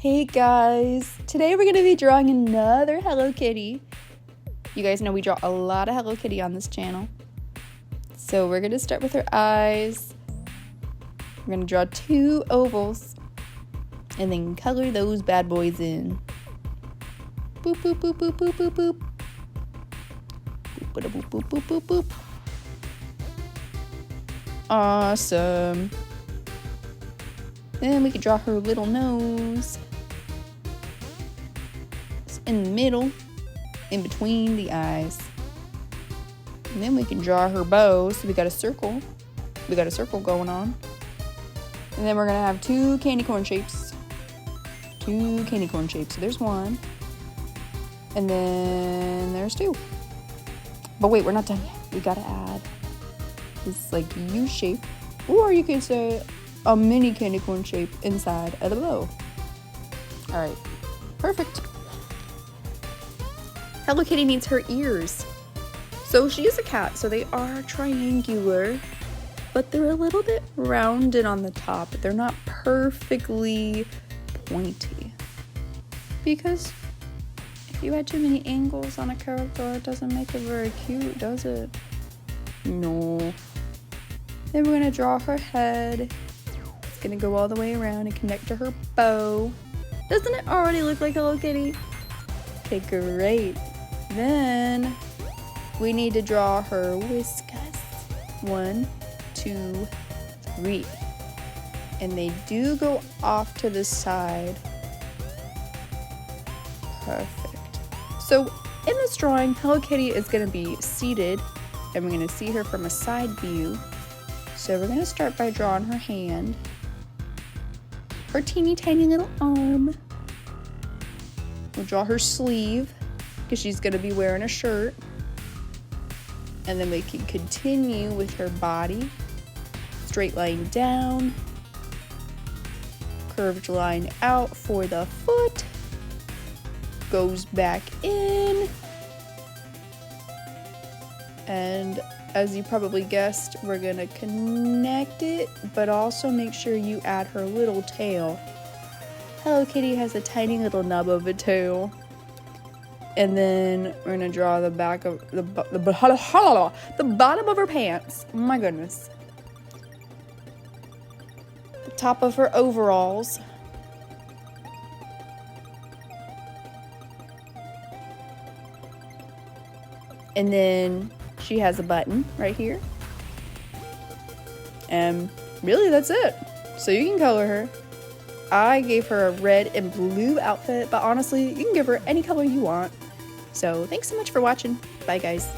Hey guys, today we're going to be drawing another Hello Kitty. You guys know we draw a lot of Hello Kitty on this channel. So we're going to start with her eyes. We're going to draw 2 ovals and then color those bad boys in. Boop, boop, boop, boop, boop, boop, boop. Boop, boop, boop, boop, boop, boop. Awesome. Then we could draw her little nose. In the middle, in between the eyes. And then we can draw her bow. So we got a circle. We got a circle going on. And then we're gonna have 2 candy corn shapes. 2 candy corn shapes. So there's 1. And then there's 2. But wait, we're not done yet. We gotta add this like U shape. Or you could say a mini candy corn shape inside of the bow. Alright, perfect. Hello Kitty needs her ears. So she is a cat, so they are triangular, but they're a little bit rounded on the top. They're not perfectly pointy. Because if you add too many angles on a character, it doesn't make it very cute, does it? No. Then we're gonna draw her head. It's gonna go all the way around and connect to her bow. Doesn't it already look like Hello Kitty? Okay, great. Then we need to draw her whiskers. 1, 2, 3. And they do go off to the side. Perfect. So in this drawing, Hello Kitty is going to be seated, and we're going to see her from a side view. So we're going to start by drawing her hand, her teeny tiny little arm. We'll draw her sleeve, because she's going to be wearing a shirt. And then we can continue with her body. Straight line down. Curved line out for the foot. Goes back in. And as you probably guessed, we're going to connect it, but also make sure you add her little tail. Hello Kitty has a tiny little nub of a tail. And then we're gonna draw the back of the bottom of her pants. Oh my goodness. The top of her overalls. And then she has a button right here. And really that's it. So you can color her. I gave her a red and blue outfit, but honestly, you can give her any color you want. So thanks so much for watching. Bye, guys.